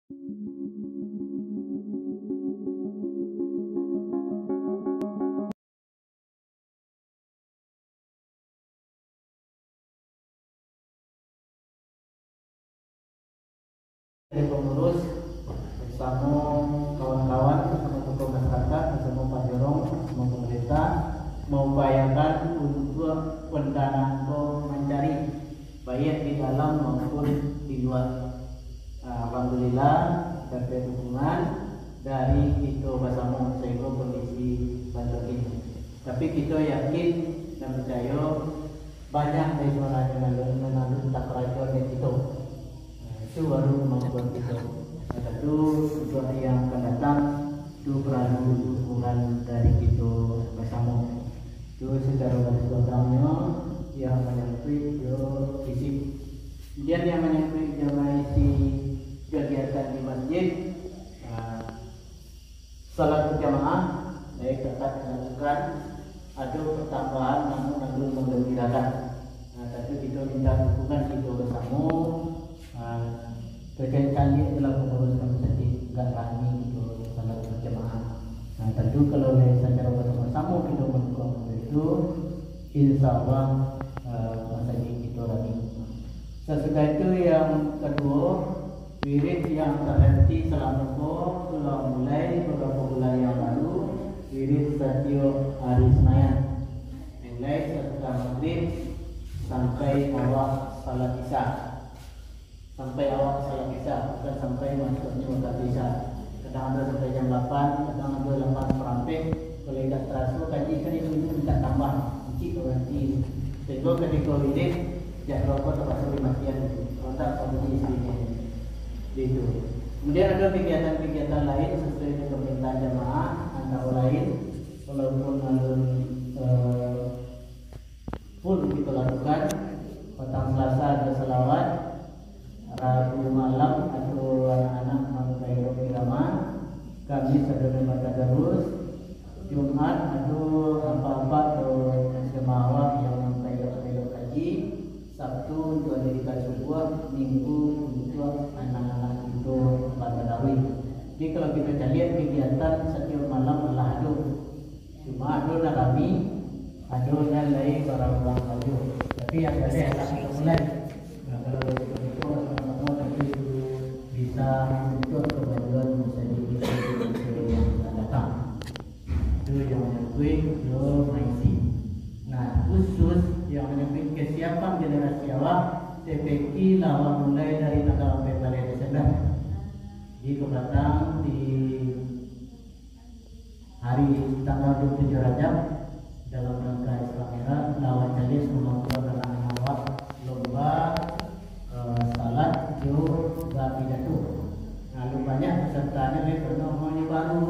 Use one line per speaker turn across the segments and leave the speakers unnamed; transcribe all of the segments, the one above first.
Dari pengurus bersama kawan-kawan, bersama tokoh masyarakat, bersama Pak Jorong, bersama pemerintah mengupayakan untuk pendanaan mencari baik di dalam maupun di luar. Alhamdulillah dapat dukungan dari kita bersama sehingga kondisi bantuan ini. Tapi kita yakin dan percaya banyak dari orang yang menanggung tak kerajaan itu. Itu baru kemampuan kita. Satu untuk yang akan datang itu perlu dukungan dari kita bersama. Itu secara garis besarnya yang menyangkut fisik. Kemudian yang menyangkut jamaah isi kegiatan di masjid, salat berjamaah baik tetap dilakukan. Ada pertambahan namun belum menggembirakan. Tapi kita minta dukungan kita bersama. Berkaitan adalah pengurus kami tadi enggak kami itu salat berjamaah. Tentu kalau secara bersama-sama kita mendukung itu, insya Allah masjid kita lagi. Sesudah itu yang kedua, wirid yang terhenti selama telah mulai beberapa bulan yang lalu, wirid setiap hari Senin, mulai setelah maghrib sampai awal salat isya. Sampai awal salat isya, bukan sampai masuknya waktu isya. Kadang ada sampai jam 8, kadang ada 8 peramping. Kalau tidak terasa, kaji kan itu minta tambah. Nanti kalau nanti, sehingga ketika ini, jak rokok termasuk di matian itu. Kalau tak, kondisi istrinya itu. Kemudian ada kegiatan-kegiatan lain sesuai dengan permintaan jamaah, antara lain, walaupun alun full kita lakukan, petang Selasa ada selawat, Rabu malam atau anak-anak memakai irama, Kamis ada membaca tadarus, Jumat ada apa-apa atau jemaah yang memakai kaji, Sabtu untuk dirikan sebuah, Minggu untuk anak-anak itu baca tarawih. Jadi kalau kita lihat kegiatan setiap malam adalah ada, cuma ada rami, ada lain barang-barang baju. Tapi yang ada adalah kita mulai. Kalau bisa untuk kemajuan menjadi yang datang. Itu yang menyangkut maisi. Nah, khusus yang menyangkut kesiapan generasi awal, TPK lawan mulai dari tanggal sampai bulan Desember. Jadi kedatang di hari tanggal 27 Rajab dalam rangka Islam Merah lawan jadi kemampuan anak awal lomba salat zuhur dan pidato. Lalu banyak pesertanya ekonomi baru.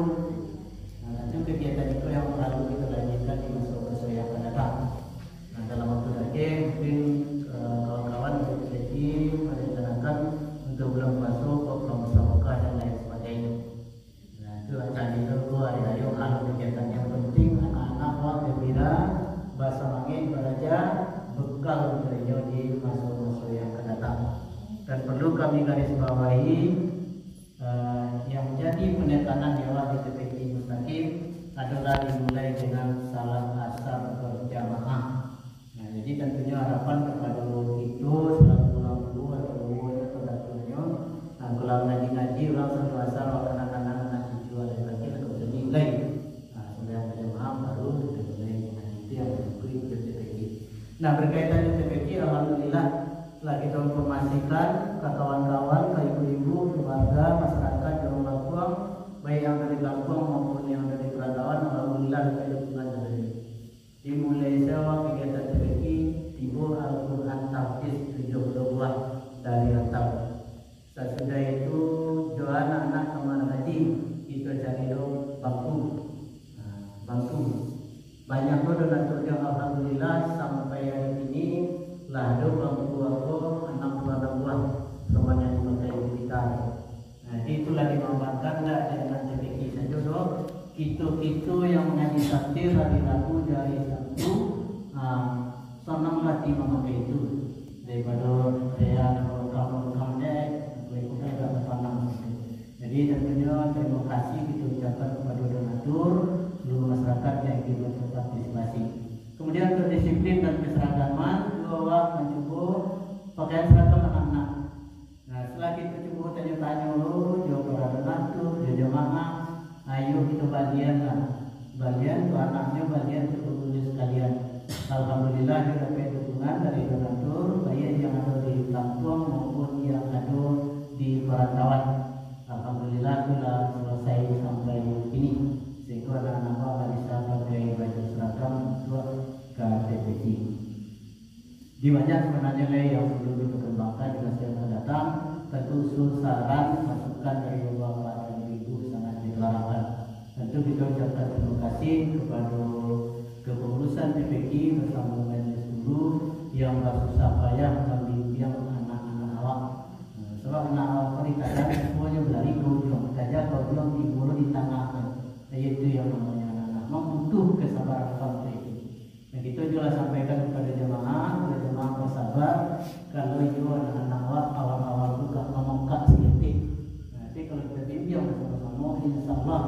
Itu kegiatan itu yang perlu kita lanjutkan di masa-masa yang akan datang. Dalam waktu lagi mungkin kawan-kawan jadi merencanakan untuk bulan puasa, program muka dan lain sebagainya. Itu akan itu hari-hari hal kegiatan yang penting anak-anak awak gembira, bahasa angin belajar bekal untuknya di masa-masa yang akan datang. Dan perlu kami garis bawahi yang menjadi penekanan nyawa di TPK Mustaqim adalah dimulai dengan salat asar berjamaah. Nah, jadi tentunya harapan kepada itu selaku ulang dulu atau datunya. Nah, kalau ngaji-ngaji ulang satu asar anak-anak cucu ada lagi atau nilai. Nah, sembahyang berjamaah baru dimulai dengan itu yang berikut di TPK. Nah, berkaitan dengan TPK, alhamdulillah telah kita informasikan ke kawan-kawan, ke ibu-ibu, keluarga, masyarakat di rumah Kuang, baik yang dari Lampung maupun yang dari Perantauan. Alhamdulillah ada dukungan dari dimulai sewa kegiatan TPK Ibu Al-Quran Tahfiz 70 buah dari Rantau. Sesudah itu doa anak-anak kemana haji itu cari bangku. Banyak donaturnya alhamdulillah sampai hari ini lah ada bangku aku 6 buah semuanya dipakai di kita. Nah itulah dimanfaatkan enggak dengan TPK saja dong. Itu yang menjadi takdir hari Rabu dari Sabtu. Senanglah memakai itu daripada saya kamu dek berikutnya enggak berpanang. Jadi tentunya terima kasih kita ucapkan kepada donatur, seluruh masyarakat yang ikut berpartisipasi. Kemudian untuk disiplin dan keseragaman, dua mencoba pakaian seragam anak-anak. Nah, setelah kita coba tanya-tanya dulu, jawab para donatur, jemaah, ayo kita bagian lah. Bagian tuh anaknya, bagian tuh guru sekalian. Alhamdulillah kita dapat dukungan dari donatur, baik yang ada di kampung maupun yang ada di perantauan. Alhamdulillah sudah selesai sampai ini, sehingga anak-anak bisa pakai baju seragam untuk ke TPC. Di banyak sebenarnya yang perlu dikembangkan juga yang akan datang. Tentu usul saran masukan dari Bapak dan Ibu sangat diharapkan. Tentu kita ucapkan terima kasih kepada kepengurusan PPK bersama majelis guru yang bersusah payah membimbing anak-anak awak. Sebab anak awak ini kadang semuanya berlari ke ujung, saja kalau belum diguru di tengah, yaitu yang namanya anak-anak membutuh kesabaran sampai. Dan kita juga sampaikan kepada jemaah bersabar. Kalau itu anak-anak awak awal-awal buka memongkak sedikit, tapi kalau kita bimbing bersama-sama, insya Allah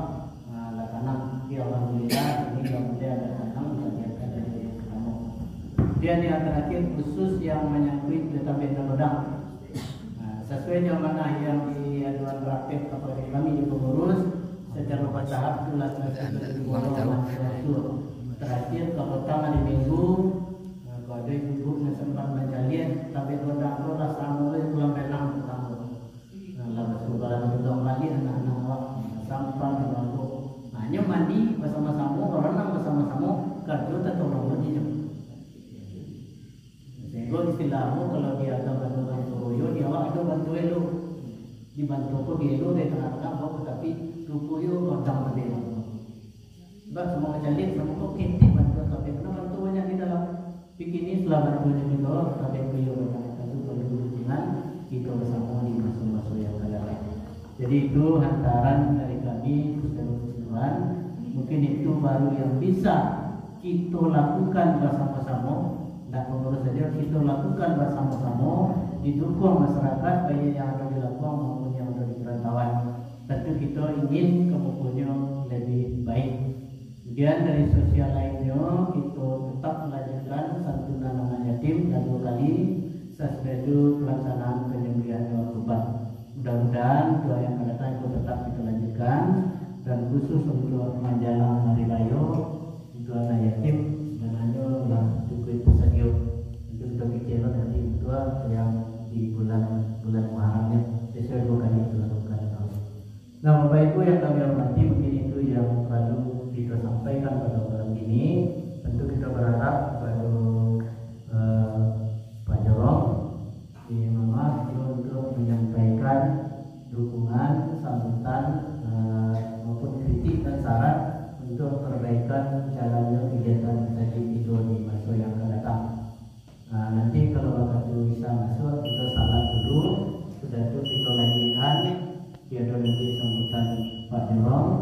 laksana. Ya alhamdulillah ini kemudian ada anak mengajarkan dari kamu. Kemudian yang terakhir khusus yang menyangkut database download. Sesuai yang mana yang di aduan praktek kepada kami di pengurus secara bertahap telah terakhir kalau tangan di minggu kalau ada ibu yang sempat menjalin tapi kodang rolas amul pulang belang pertama lalu sebaran kedua lagi anak-anak awak sampah di bangku hanya mandi bersama-sama berenang bersama-sama kerja tetap di jam. Sehingga istilahmu kalau dia ada bantu-bantu royo dia awak ada bantu elu dibantu aku dia elu dari tengah-tengah bawa tapi rukuyo kodang berbeda. Sebab semua menjalin semua kita bantu tapi kena bantu banyak di dalam bikin ini setelah bantunya kita tapi beliau itu perlu dukungan kita bersama di masa-masa yang akan datang. Jadi itu hantaran dari kami secara keseluruhan. Mungkin itu baru yang bisa kita lakukan bersama-sama. Dan pengurus saja kita lakukan bersama-sama didukung masyarakat baik yang ada di Lampung maupun yang ada di perantauan. Tentu kita ingin kemudiannya lebih baik. Kemudian dari sosial lainnya kita tetap melanjutkan santunan anak yatim dan 2 kali sesudah pelaksanaan penyembelihan hewan kurban. Mudah-mudahan doa yang akan datang itu tetap kita lanjutkan dan khusus untuk menjelang hari raya untuk anak yatim dan hanya lah cukup pesadio untuk kita bikin nanti itu yang di bulan Muharram sesuai 2 kali itu lakukan. Nah, Bapak Ibu yang kami hormati, mungkin itu yang perlu kita sampaikan pada malam ini. Tentu kita berharap pada Pak Jorong di Mama untuk menyampaikan dukungan, sambutan maupun kritik dan saran untuk perbaikan jalannya kegiatan tadi itu di masa yang akan datang. Nanti kalau Bapak Ibu bisa masuk, kita salam dulu. Sudah itu kita lanjutkan. Tiada lagi sambutan Pak Jorong.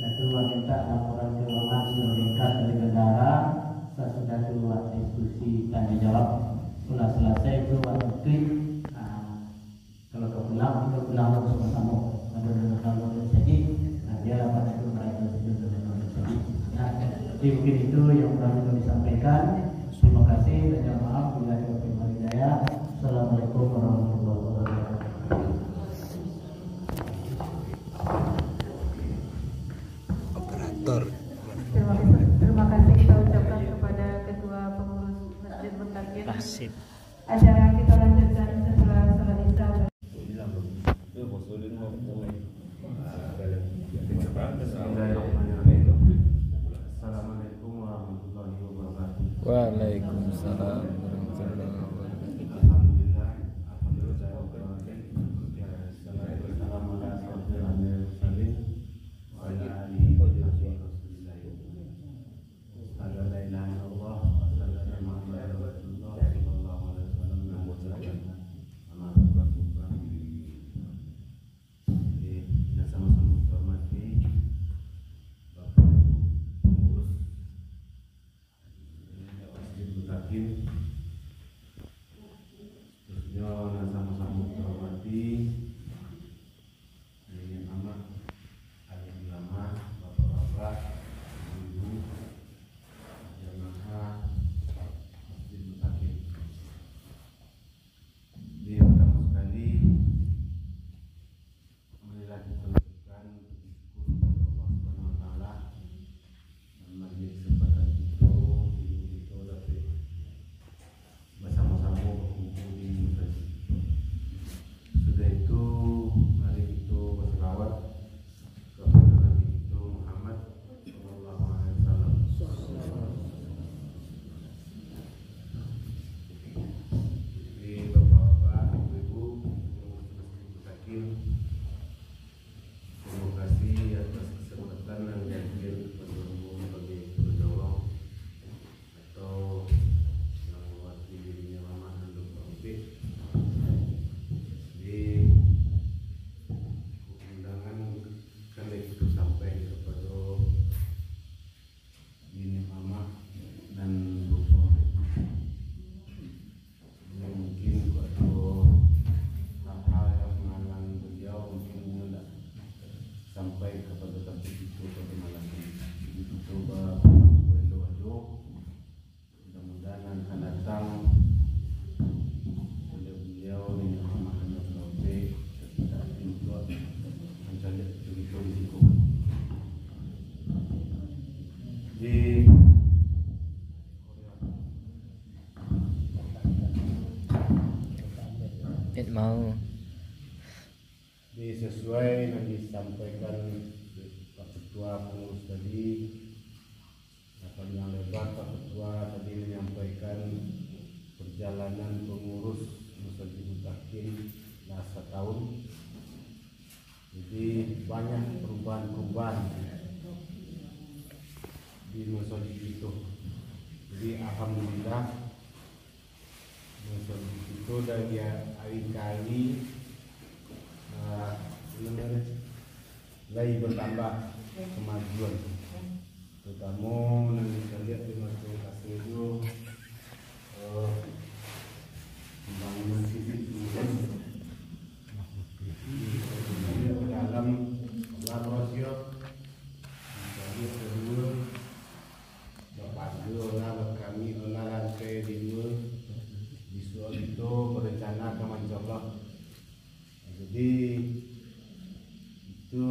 Lalu minta laporan keuangan lalu lintas dari negara. Sesudah itu diskusi tanya jawab. Setelah selesai itu tweet. Kalau kau pulang, kita pulang bersama-sama. Kalau jadi, dia dapat itu mereka itu jadi. Jadi mungkin itu yang perlu disampaikan. Terima kasih dan maaf bila ada hidayah. Assalamualaikum warahmatullahi wabarakatuh.
Terima kasih kita ucapkan kepada Ketua Pengurus Masjid Muntakir. Acara kita lanjutkan setelah salat Isya.
Assalamualaikum warahmatullahi wabarakatuh.
Waalaikumsalam warahmatullahi wabarakatuh.
Alhamdulillah saya berterima sampai kepada tempat itu pada malam ini. Begitu coba berdoa. Mudah-mudahan akan datang beliau dengan Muhammad Nabi ketika itu mencari begitu risiko. Di
mau
sesuai yang disampaikan Pak Ketua pengurus tadi, yang lebar Pak Ketua tadi menyampaikan perjalanan pengurus Masjid Mutakin selama tahun. Jadi banyak perubahan-perubahan di masjid itu. Jadi alhamdulillah masjid itu dari kali lagi bertambah kemajuan, terutama yang kita lihat di masjid Kasih itu pembangunan fisik dalam larosio jadi kedua bapak kami lantai dua visual itu berencana ke Allah. Jadi itu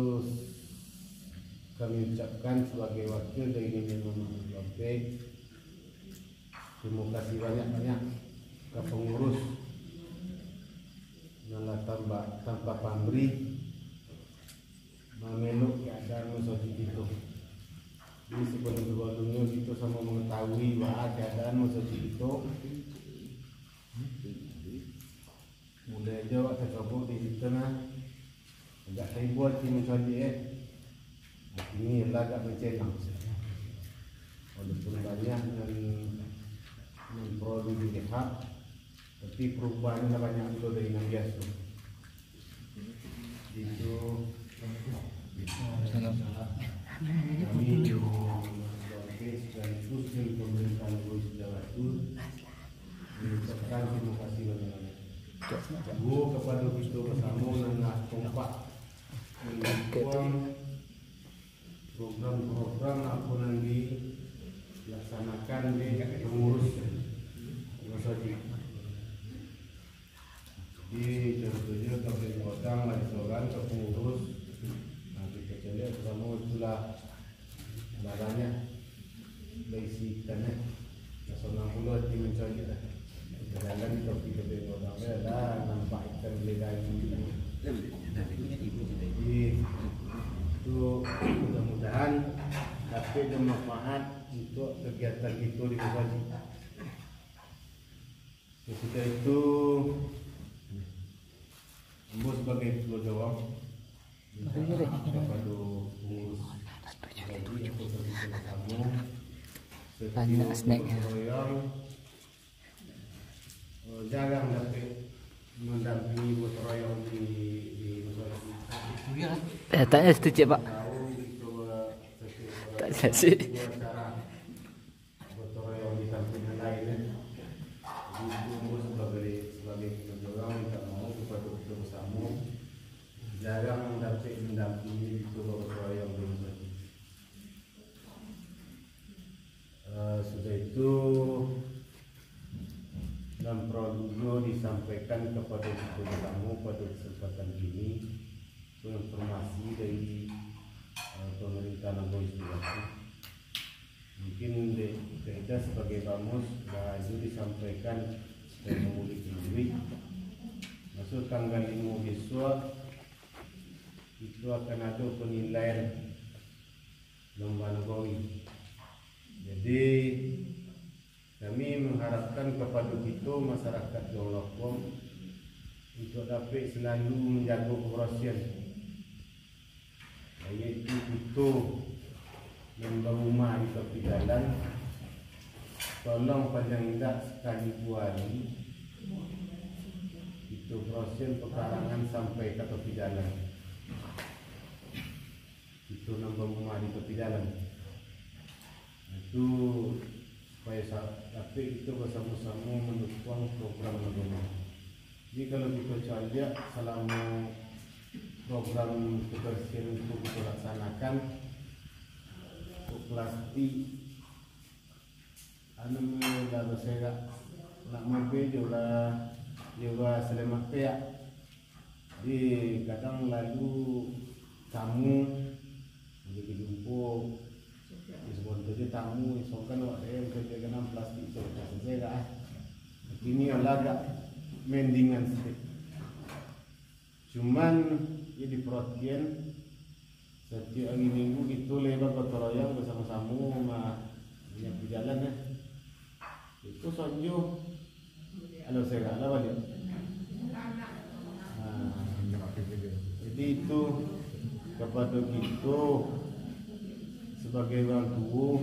kami ucapkan sebagai wakil dari Muhammad Nabi. Terima kasih banyak-banyak ke pengurus yang tanpa pamrih memeluk keadaan masjid itu. Jadi sebelum-sebelumnya itu sama mengetahui bahwa keadaan masjid itu mulai aja waktu coba di sana agak saya buat di masjid ini agak mencenang walaupun banyak dan memperoleh hak, tapi perubahannya banyak juga dari yang biasa. Itu kami sekaligus dari pemerintahan Jawa Timur mengucapkan terima kasih banyak-banyak kepada kita bersama dengan kompak mendukung program-program apa yang dilaksanakan di pengurus masjid. Di contohnya kabupaten kota ada seorang pengurus, nanti kita lihat bersama itulah banyak basic tanah nasional pula di mencari jalan topi kabupaten kota ada nampak ikan legal itu mudah-mudahan dapat bermanfaat untuk kegiatan itu di masjid. Sesudah itu Ambo sebagai ketua jawab kepada pengurus tadi atau bersama setiap jarang dapat mendampingi gotong royong di masyarakat.
Tanya setuju Pak. Tak sih.
Gotong royong di samping yang lain. Sebagai orang tidak mau kepada kita bersama jarang dapat mendampingi gotong royong di masyarakat. Sudah itu dalam produk disampaikan kepada kita bersama pada kesempatan ini informasi dari pemerintah Nanggung Istimewa. Mungkin kita sebagai bamus itu disampaikan dan memiliki duit masuk tanggal 5 besok itu akan ada penilaian lomba Nabawi. Jadi kami mengharapkan kepada kita masyarakat Jolokong untuk dapat selalu menjaga kebersihan, yaitu itu membangun rumah di tepi jalan. Tolong panjang tidak sekali 2 hari itu proses pekarangan sampai ke tepi jalan. Itu membangun rumah di tepi jalan. Itu supaya tapi kita bersama-sama mendukung program agama. Jadi kalau kita lihat selama program kebersihan itu kita laksanakan untuk plastik anu dah bersera nak mampu juga selamat pihak di kadang lalu tamu jadi jumpa di sebuah tu tamu isokan awak dia kerja kena plastik tu bersera ini agak mendingan sedikit. Cuman ia diperhatikan setiap hari minggu itu lebar gotong royong bersama-sama banyak berjalan ya. Itu sonjo kalau saya kata balik. Jadi itu kepada kita sebagai orang tua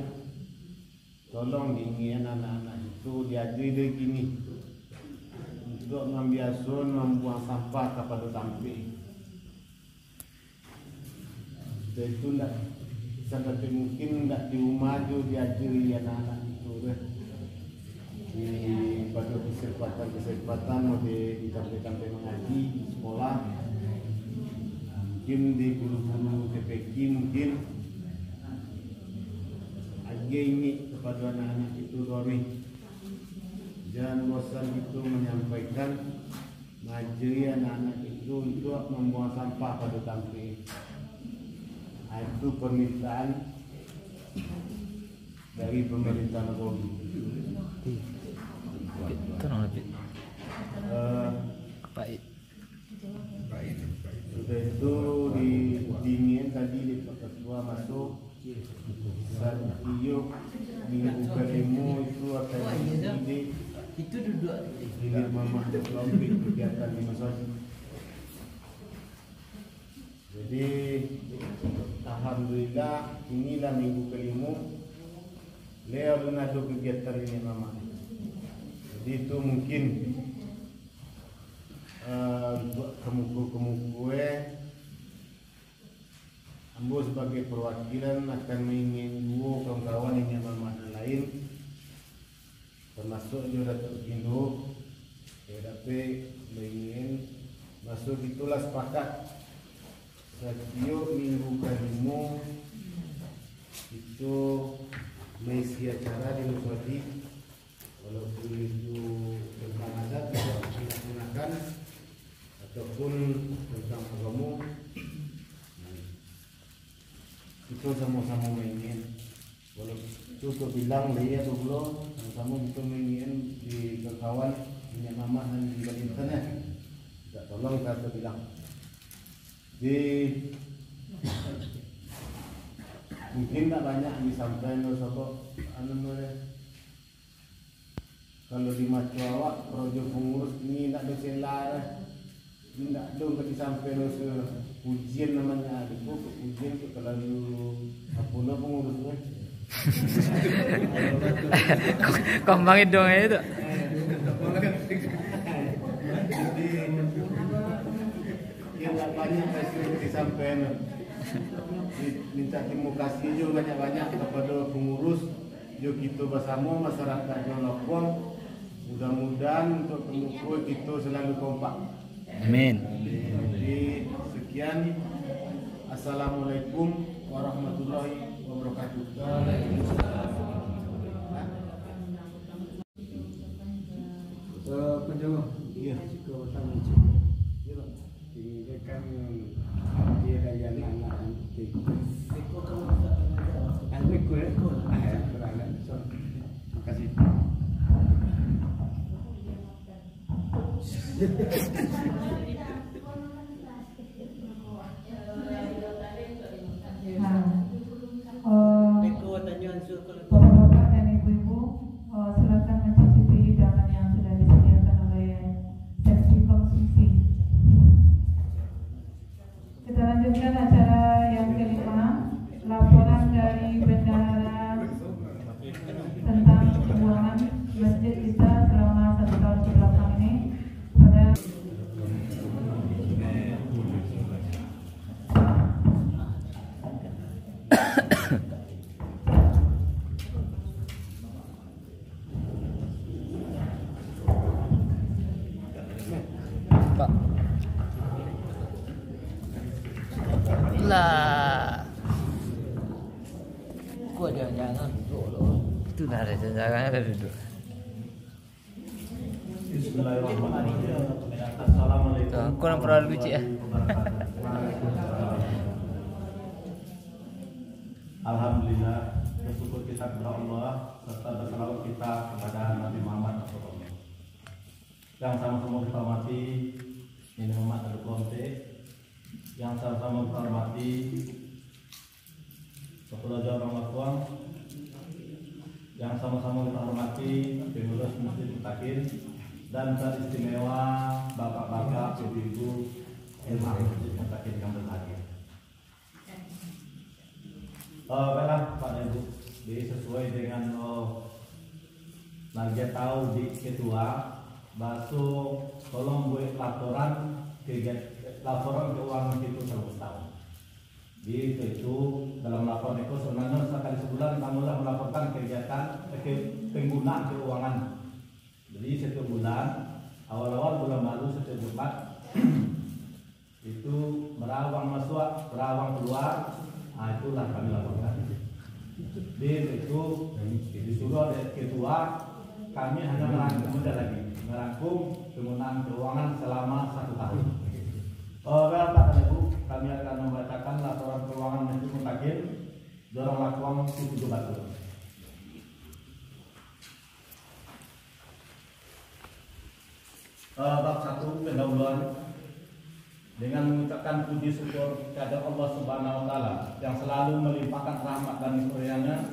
tolong diingat anak-anak itu diajari dari gini. Untuk membiasakan membuang sampah kepada tampil. Dan itu tidak sangat mungkin tidak di rumah juga diajari anak-anak itu di pada kesempatan di tampil-tampil mengaji di sekolah, mungkin di guru-guru TPQ mungkin agak ini kepada anak-anak itu Dori. Jangan bosan itu menyampaikan ngajari anak-anak itu untuk membuang sampah pada tampil. Itu permintaan dari pemerintah negara. Sudah itu dingin tadi di Ketua masuk saat minggu kelima itu akan di itu duduk di rumah lobby kegiatan di masjid. Jadi alhamdulillah inilah minggu kelima Leo ada kegiatan ini mama. Jadi itu mungkin kemuku ambo sebagai perwakilan akan mengingin dua kawan-kawan yang mama lain. Termasuk juga Datuk Indo, PDP ingin masuk itulah sepakat setiap minggu kelima itu mengisi acara di masjid, walaupun itu tentang adat tidak digunakan ataupun tentang agama, itu sama-sama ingin. Walaupun itu bilang dia tu belum sama-sama itu ingin di kawan punya mama dan di internet tidak tolong kita bilang di mungkin tak banyak disampaikan sobat kalau di macu awak projo pengurus ini tak ada celah ini tak ada disampaikan ujian namanya itu ujian kalau apa pengurusnya
Kembangin dong itu.
Yang banyak kasih disampaikan. Minta terima kasih juga banyak-banyak kepada pengurus. Yuk kita bersama masyarakat Jolokong. Mudah-mudahan untuk pengurus kita selalu kompak.
Amin.
Jadi sekian. Assalamualaikum warahmatullahi wabarakatuh.
Penjuru,
Iya.
jika utama ini kan dia dari anak-anak nanti. Anak kulit, beranak. Terima kasih.
Bapak-bapak dan ibu-ibu, silakan mencicipi hidangan yang sudah disediakan oleh seksi konsumsi. Kita lanjutkan acara yang kelima, laporan dari bendahara tentang pembuangan masjid kita selama 1 tahun kebelakang ini. Pada
Pak. Lah. Kok jangan duduk loh. Itu dah ada jangan ada duduk.
Bismillahirrahmanirrahim. Assalamualaikum.
Kurang pernah lucu ya.
Alhamdulillah, bersyukur kita kepada Allah serta bersalawat kita kepada Nabi Muhammad SAW. Yang sama-sama kita hormati Ini Muhammad Al-Qomte, yang sama-sama kita hormati Kepala Jawa Ramakuang, yang sama-sama kita hormati pengurus Masjid Mutakin, dan teristimewa bapak-bapak, ibu-ibu, imam Masjid Mutakin yang berbahagia. Baiklah Pak dan Ibu, sesuai dengan Nadia tahu di ketua, baso tolong buat laporan keuangan itu tahun. Di itu dalam laporan itu sebenarnya sekali sebulan kamu melaporkan kegiatan penggunaan keuangan. Jadi setiap bulan, awal-awal bulan lalu setiap Jumat itu berawang masuk, berawang keluar. Nah, itulah kami laporkan. Di itu disuruh oleh ketua, kami hanya merangkum penggunaan keuangan selama 1 tahun. Bapak dan Ibu, kami akan membacakan laporan keuangan Masjid Mutakin Dorong Lakuang Situ Batu. Bab 1 pendahuluan. Dengan mengucapkan puji syukur kepada Allah Subhanahu wa Ta'ala yang selalu melimpahkan rahmat dan karunia-Nya,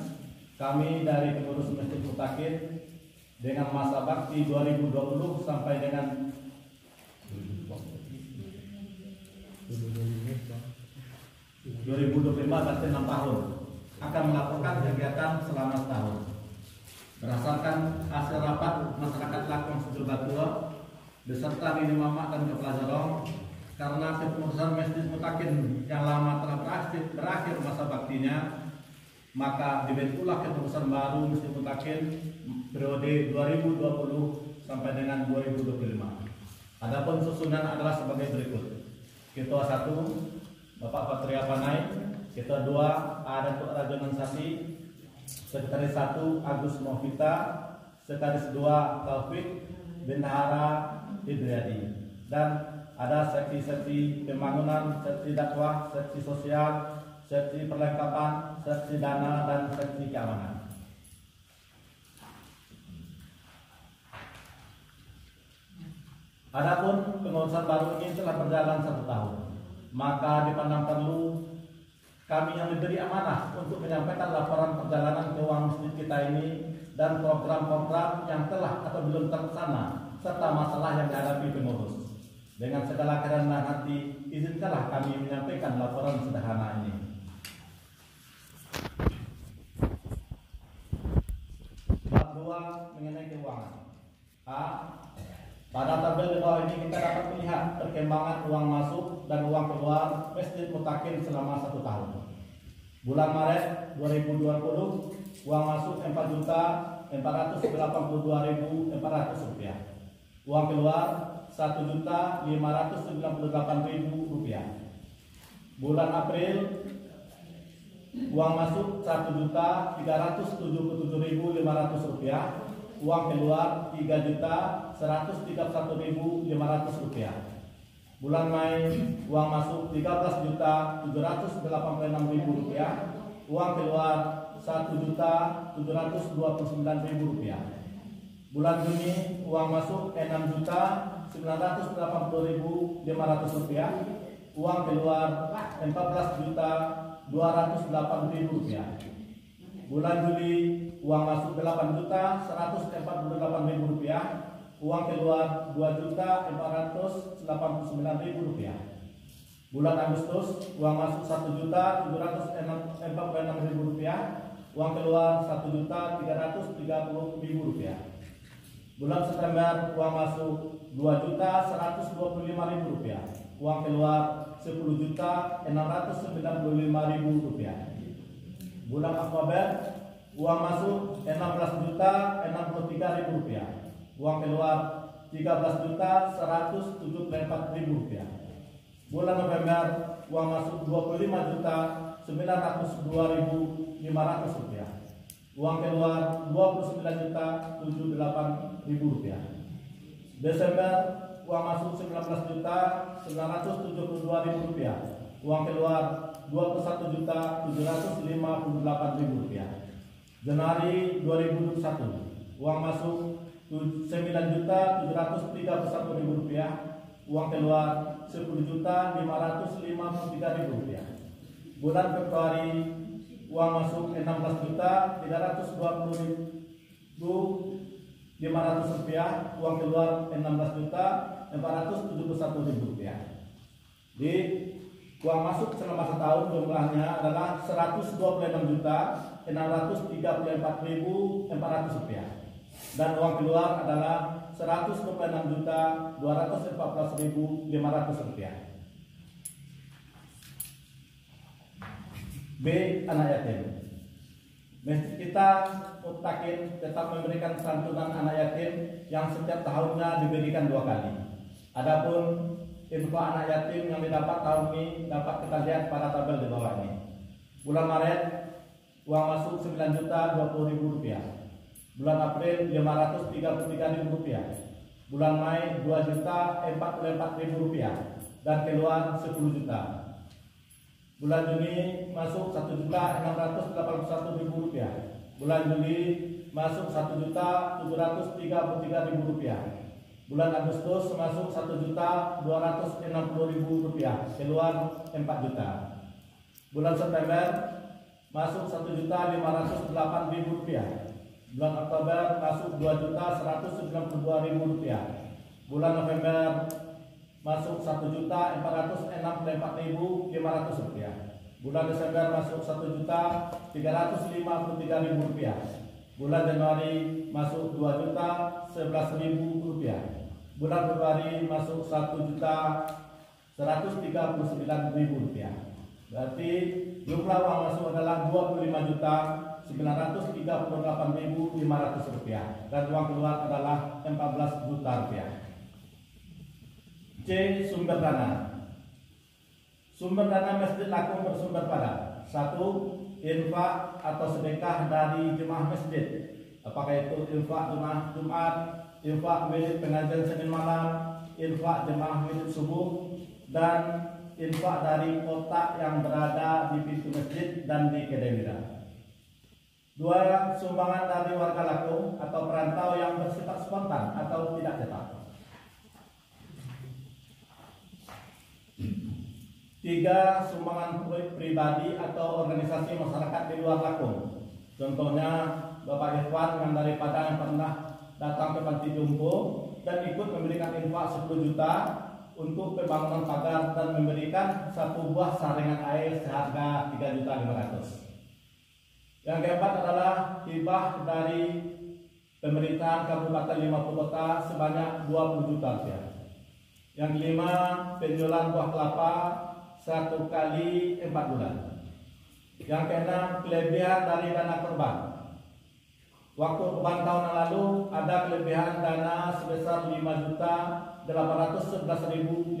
kami dari pengurus Masjid Mutakin dengan masa bakti 2020 sampai dengan 2025 sampai 6 tahun akan melakukan kegiatan selama setahun. Berdasarkan hasil rapat masyarakat Lakuang Situ Batu beserta Mini Mama dan Kepala Jorong, karena kepengurusan Masjid Mutakin yang lama telah berakhir masa baktinya, maka dibentuklah kepengurusan baru Masjid Mutakin periode 2020 sampai dengan 2025. Adapun susunan adalah sebagai berikut. Ketua 1 Bapak Patria Panai, Ketua 2 Datuk Rajonan Sati, Sekretaris 1 Agus Novita, Sekretaris 2 Taufik Bendahara Idriadi, dan ada seksi-seksi pembangunan, seksi dakwah, seksi sosial, seksi perlengkapan, seksi dana, dan seksi keamanan. Adapun pengurusan baru ini telah berjalan 1 tahun, maka dipandang perlu kami yang diberi amanah untuk menyampaikan laporan perjalanan keuangan masjid kita ini dan program-program yang telah atau belum terlaksana serta masalah yang dihadapi pengurus. Dengan segala kerendahan hati, izinkanlah kami menyampaikan laporan sederhana ini. Bab 2 mengenai keuangan. A. Pada tabel di bawah ini kita dapat melihat perkembangan uang masuk dan uang keluar Masjid Mutakin selama 1 tahun. Bulan Maret 2020, uang masuk Rp4.482.400. Uang keluar Rp1.598.000. Bulan April, uang masuk Rp1.377.500. Uang keluar Rp3.131.500. Bulan Mei, uang masuk Rp13.786.000. Uang keluar Rp1.729.000. Bulan Juni, uang masuk Rp6.980.500. Uang keluar Rp14.208.000. Bulan Juli, uang masuk Rp8.148.000. Uang keluar Rp2.489.000. Bulan Agustus, uang masuk Rp1.746.000. Uang keluar Rp1.330.000. Bulan September, uang masuk Rp2.125.000. Uang keluar Rp10.695.000. Bulan Oktober, uang masuk Rp16.063.000. Uang keluar Rp13.174.000. Bulan November,
uang masuk Rp25.902.500. Uang keluar Rp29.078.000. Desember uang masuk Rp19.972.000. Uang keluar Rp21.758.000. Januari 2021 uang masuk Rp9.731.000. Uang keluar Rp10.553.000. Bulan Februari uang masuk Rp16.324.500. Uang keluar Rp16.471.000. Di uang masuk selama setahun jumlahnya adalah Rp112.634.400 dan uang keluar adalah Rp126.214.500. B. Anak yatim. Masjid kita Mutakin tetap memberikan santunan anak yatim yang setiap tahunnya diberikan 2 kali. Adapun infak anak yatim yang didapat tahun ini dapat kita lihat pada tabel di bawah ini. Bulan Maret uang masuk Rp9.020.000. Bulan April Rp533.000. Bulan Mei Rp2.044.000 dan keluar Rp10 juta. Bulan Juni masuk Rp1.681.000. Bulan Juli masuk Rp1.733.000. Bulan Agustus masuk Rp1.260.000. Keluar Rp4 juta. Bulan September masuk Rp1.508.000. Bulan Oktober masuk Rp2.192.000. Bulan November masuk Rp1.464.500. Bulan Desember masuk Rp1.353.000. Bulan Januari masuk Rp2.011.000. Bulan Februari masuk Rp1.139.000. Berarti jumlah uang masuk adalah Rp25.938.500 dan uang keluar adalah Rp14 juta. C. Sumber dana. Sumber dana Masjid Lakung bersumber pada 1. Infak atau sedekah dari jemaah masjid, apakah itu infak jemaah Jumat, infak milik pengajian Senin malam, infak jemaah milik subuh, dan infak dari kotak yang berada di pintu masjid dan di kedai. 2. Sumbangan dari warga Lakung atau perantau yang bersifat spontan atau tidak tetap. 3. Sumbangan pribadi atau organisasi masyarakat di luar Lakung. Contohnya Bapak Irfan yang dari Padang yang pernah datang ke Panti Jompo dan ikut memberikan infak 10 juta untuk pembangunan pagar dan memberikan 1 buah saringan air seharga 3.500.000. Yang keempat adalah hibah dari pemerintahan Kabupaten 50 Kota sebanyak 20 juta rupiah. Yang kelima, penjualan buah kelapa 1 kali 4 bulan. Yang keenam, kelebihan dari dana korban. Waktu korban tahun yang lalu ada kelebihan dana sebesar Rp5.811.500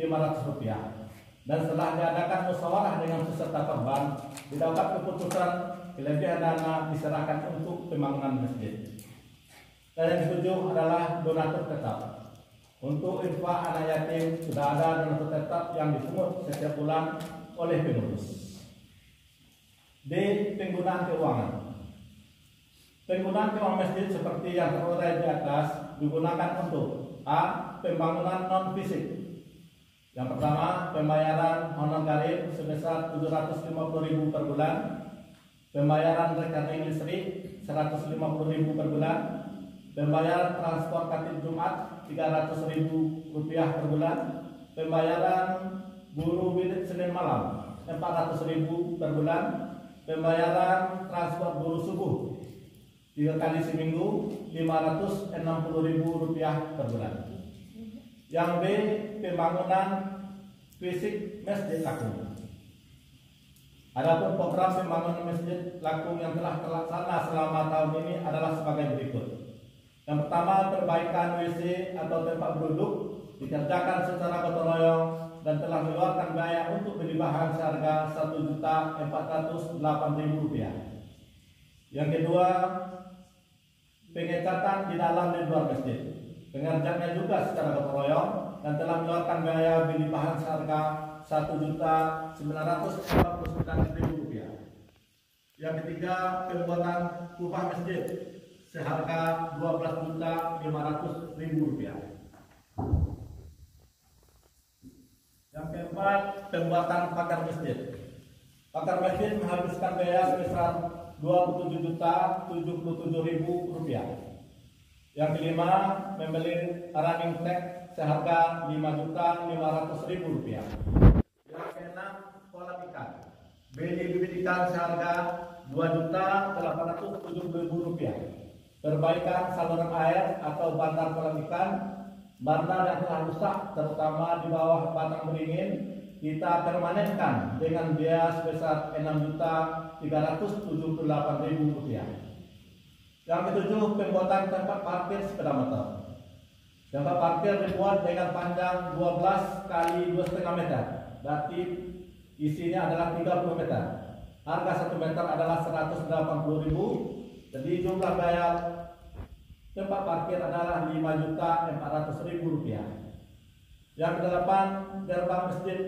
dan setelah diadakan musyawarah dengan peserta korban didapat keputusan kelebihan dana diserahkan untuk pembangunan masjid. Dan yang ketujuh adalah donatur tetap. Untuk infak anak yatim sudah ada donatur tetap yang dipungut setiap bulan oleh pengurus. D. Penggunaan keuangan. Penggunaan keuangan masjid seperti yang terurai di atas digunakan untuk A. Pembangunan non fisik. Yang pertama, pembayaran honor karir sebesar Rp750.000 per bulan, pembayaran rekening listrik Rp150.000 per bulan, pembayaran transport khatib Jumat Rp300.000 per bulan, pembayaran guru bilik Senin malam Rp400.000 per bulan, pembayaran transport guru subuh 3 kali seminggu Rp560.000 per bulan. Yang B. Pembangunan fisik Masjid Lakung. Adapun program pembangunan Masjid Lakung yang telah terlaksana selama tahun ini adalah sebagai berikut. Yang pertama, perbaikan WC atau tempat duduk dikerjakan secara gotong royong dan telah mengeluarkan biaya untuk beli bahan seharga Rp1.408.000. Yang kedua, pengecatan di dalam dan luar masjid. Pengerjaannya juga secara gotong-royong dan telah mengeluarkan biaya beli bahan seharga Rp1.949.000. Yang ketiga, pembuatan kubah masjid seharga Rp12.500.000. Yang keempat, pembuatan pagar masjid. Pagar masjid menghabiskan biaya sebesar Rp27.077.000. Yang kelima, membeli running tag seharga Rp5.500.000. Yang keenam, kolam ikan. Beli bibit ikan seharga Rp2.870.000. Perbaikan saluran air atau bandar kolam ikan, bandar yang telah rusak terutama di bawah batang beringin, kita permanenkan dengan biaya sebesar Rp6.378.000. Yang ketujuh, pembuatan tempat parkir sepeda motor. Tempat parkir dibuat dengan panjang 12 kali 2,5 meter, berarti isinya adalah 30 meter. Harga 1 meter adalah Rp180.000. Jadi jumlah biaya tempat parkir adalah Rp5.400.000. Yang kedelapan, gerbang masjid.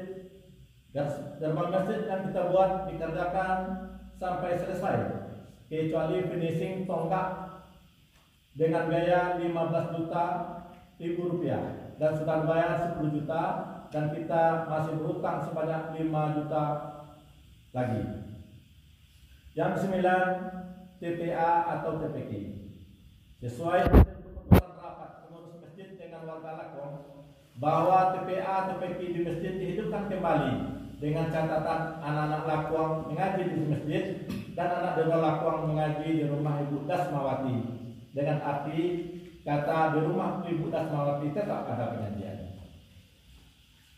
Gerbang masjid yang kita buat dikerjakan sampai selesai, kecuali finishing tonggak dengan biaya Rp15.000 dan sudah bayar 10 juta dan kita masih berhutang sebanyak 5 juta lagi. Yang kesembilan, TPA atau TPK. Sesuai dengan keputusan rapat pengurus masjid dengan warga Lakong bahwa TPA TPK di masjid dihidupkan kembali dengan catatan anak-anak Lakong mengaji di masjid dan anak dewa Lakong mengaji di rumah Ibu Dasmawati, dengan arti kata di rumah Ibu Dasmawati tetap ada pengajian.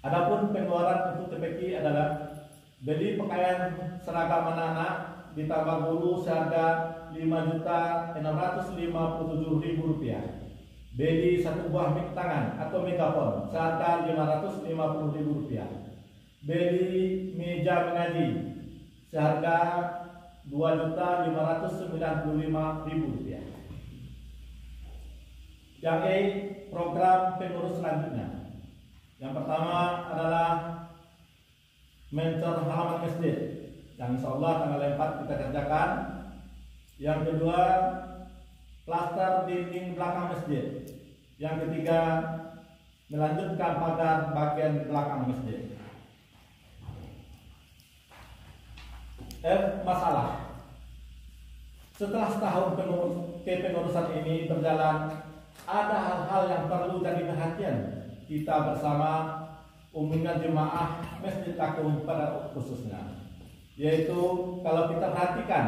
Adapun pengeluaran untuk TPK adalah beli pakaian seragam anak-anak ditambah guru seharga Rp5.657.000. Beli satu buah mic tangan atau megafon seharga Rp550.000. Beli meja mengaji seharga Rp2.595.000. Yang E, program pengurus selanjutnya. Yang pertama adalah mentor halaman masjid, yang insya Allah tanggal 4 kita kerjakan. Yang kedua, plaster dinding belakang masjid. Yang ketiga, melanjutkan pagar bagian belakang masjid. Masalah. Setelah setahun kepengurusan ini berjalan, ada hal-hal yang perlu jadi perhatian kita bersama umumnya jemaah Masjid Lakung pada khususnya, yaitu kalau kita perhatikan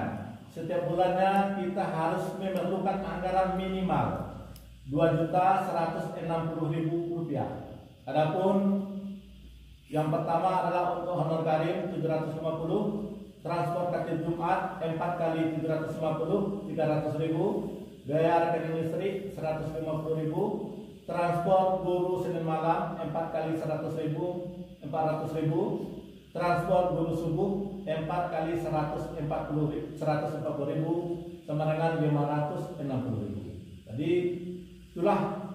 setiap bulannya kita harus memerlukan anggaran minimal Rp2.160.000. Adapun yang pertama adalah untuk honor karim 750, transportasi Jumat 4 kali 750 300.000, biaya rekening listrik 150.000, transport guru Senin malam 4 kali 100.000 400.000, transport guru subuh 4 kali 140.000 sama dengan 560.000. Jadi itulah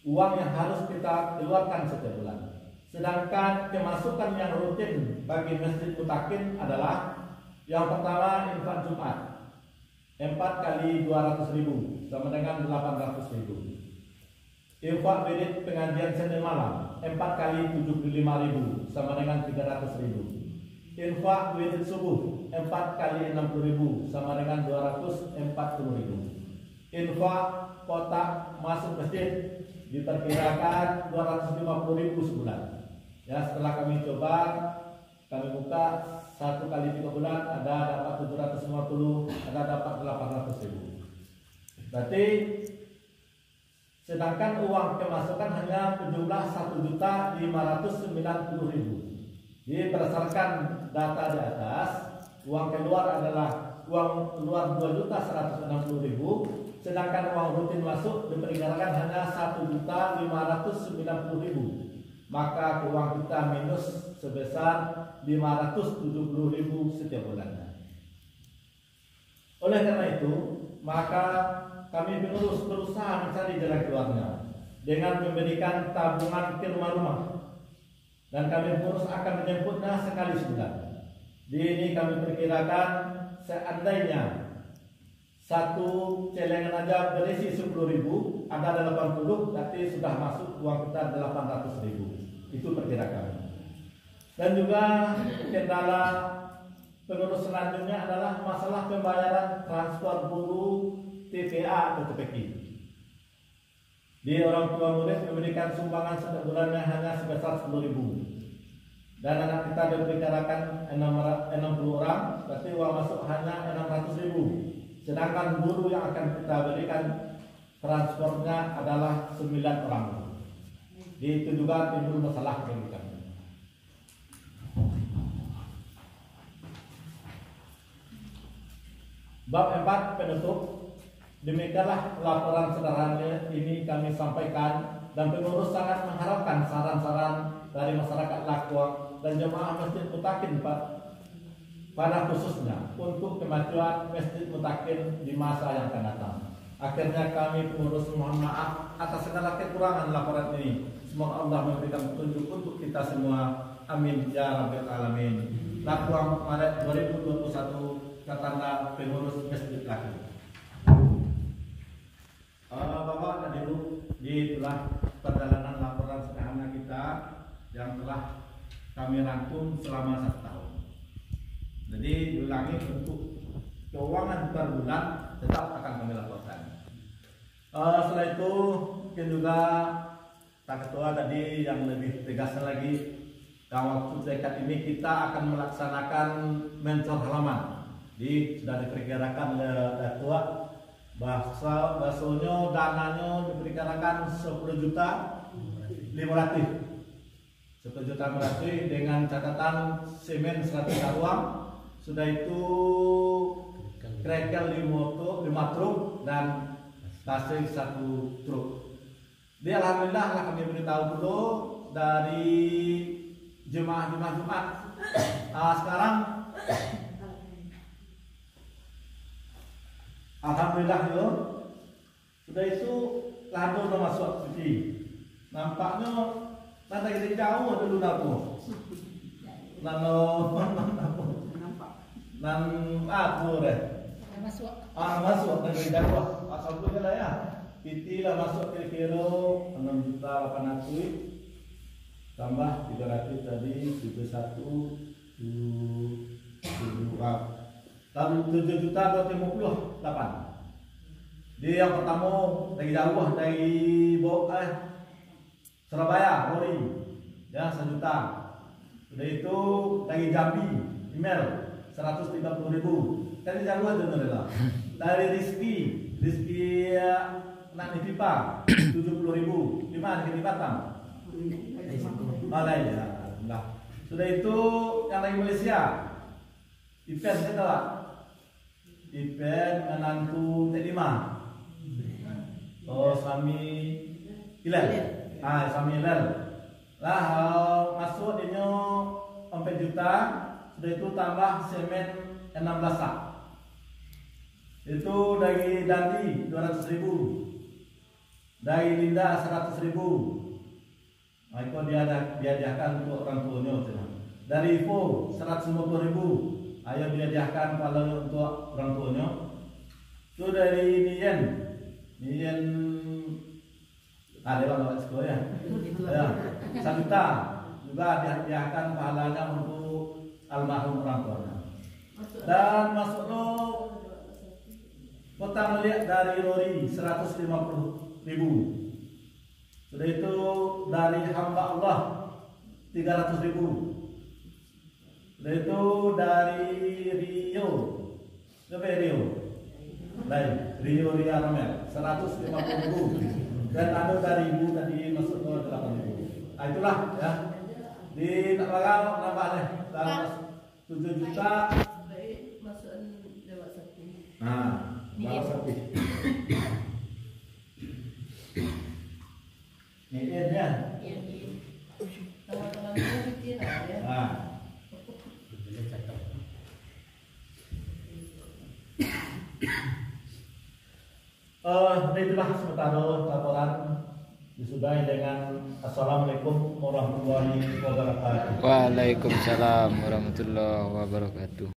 uang yang harus kita keluarkan setiap bulan. Sedangkan pemasukan yang rutin bagi Masjid Mutakin adalah yang pertama infak Jumat 4 kali 200.000 sama dengan 800.000. Infak wirid pengajian Senin malam 4 kali 75.000 sama dengan 300.000. Infak wirid subuh 4 kali 60.000 sama dengan 240.000. Infak kotak masuk masjid diperkirakan 250.000 sebulan. Ya, setelah kami coba, kami buka 1 kali 3 bulan ada dapat 750, ada dapat 800.000. Berarti sedangkan uang pemasukan hanya berjumlah 1.590.000. Jadi berdasarkan data di atas, uang keluar adalah uang keluar 2.160.000, sedangkan uang rutin masuk diperkirakan hanya 1.590.000. maka keuangan kita minus sebesar 570.000 setiap bulannya. Oleh karena itu, maka kami pengurus berusaha mencari jalan keluarnya dengan memberikan tabungan ke rumah-rumah, dan kami pengurus akan menjemputnya sekali sebulan. Di ini kami perkirakan seandainya satu celengan aja berisi 10.000, ada 80, berarti sudah masuk uang kita 800.000. Itu perkirakan. Dan juga kendala pengurus selanjutnya adalah masalah pembayaran transfer guru TPA atau TPQ. Di orang tua murid memberikan sumbangan setiap bulannya hanya sebesar 10.000. Dan anak kita diperkirakan 60 orang, berarti uang masuk hanya 600.000. Sedangkan guru yang akan kita berikan transfernya adalah 9 orang. Itu juga timbul masalah bagi kami. Bab 4 penutup. Demikianlah laporan sederhana ini kami sampaikan, dan pengurus sangat mengharapkan saran-saran dari masyarakat Lakuang dan jemaah Masjid Mutakin pada khususnya untuk kemajuan Masjid Mutakin di masa yang akan datang. Akhirnya kami pengurus mohon maaf atas segala kekurangan laporan ini. Semoga Allah memberikan petunjuk untuk kita semua. Amin ya rabbal alamin. Lakuang Maret 2021, Katanda Pengurus Masjid Laki. Bapak dan Ibu, itulah perjalanan laporan sederhana kita yang telah kami rangkum selama 1 tahun. Jadi diulangi, untuk keuangan per bulan tetap akan kami laporkan. Setelah itu mungkin juga Pak Ketua tadi yang lebih tegasnya lagi, waktu dekat ini kita akan melaksanakan mencor halaman. Jadi sudah diperkirakan oleh Ketua bahasanya dananya diperkirakan 10.500.000 dengan catatan semen 100 karung. Sudah itu krekel 5 truk dan pasir 1 truk. Di alhamdulillah lah kami beritahu dulu dari jemaah Jumat. Sekarang alhamdulillah yo, sudah itu lado udah masuk suci. Nampaknya nanti kita jauh dulu napo. Nan aku deh. Masuk dari jauh. Asal tu lah ya. Piti lah masuk kira-kira 6.800.000 tambah 300 tadi 71 lalu 7.258. Di yang pertama dari jauh dari Surabaya, Rori, ya 1 juta. Sudah itu dari Jambi, email 130.000. Dari jauh itu adalah dari Rizki nak pipa 70.000. Di mana di Batam? Malaysia. Nah, sudah itu yang dari Malaysia. Ipen saya tahu. Ipen menantu T5. Oh, Sami Hilal. Sami Hilal. Lah masuk dinyo 4 juta. Sudah itu tambah semen 16 sak. Itu dari Dandi 200.000. Dari Linda 100.000. Nah, itu dia diadakan untuk orang tuanya. Dari Ivo 150.000. Ayo diadakan kalau untuk orang tuanya. Itu dari Nian ada bang sekolah ya. 1 juta juga dihadiahkan pahalanya untuk almarhum orang tuanya. Dan masuk Kota melihat dari Rori 150.000. Sudah itu dari hamba Allah 300.000. Sudah itu dari Rio. Rio Romel 150.000. Dan ada dari ibu tadi masuk ke 8.000. Itulah ya. Di tak bakal nambah deh. 7 juta. Bawa sapi. Ini dia. Itulah sementara laporan disudahi dengan Assalamualaikum warahmatullahi wabarakatuh.
Waalaikumsalam warahmatullahi wabarakatuh.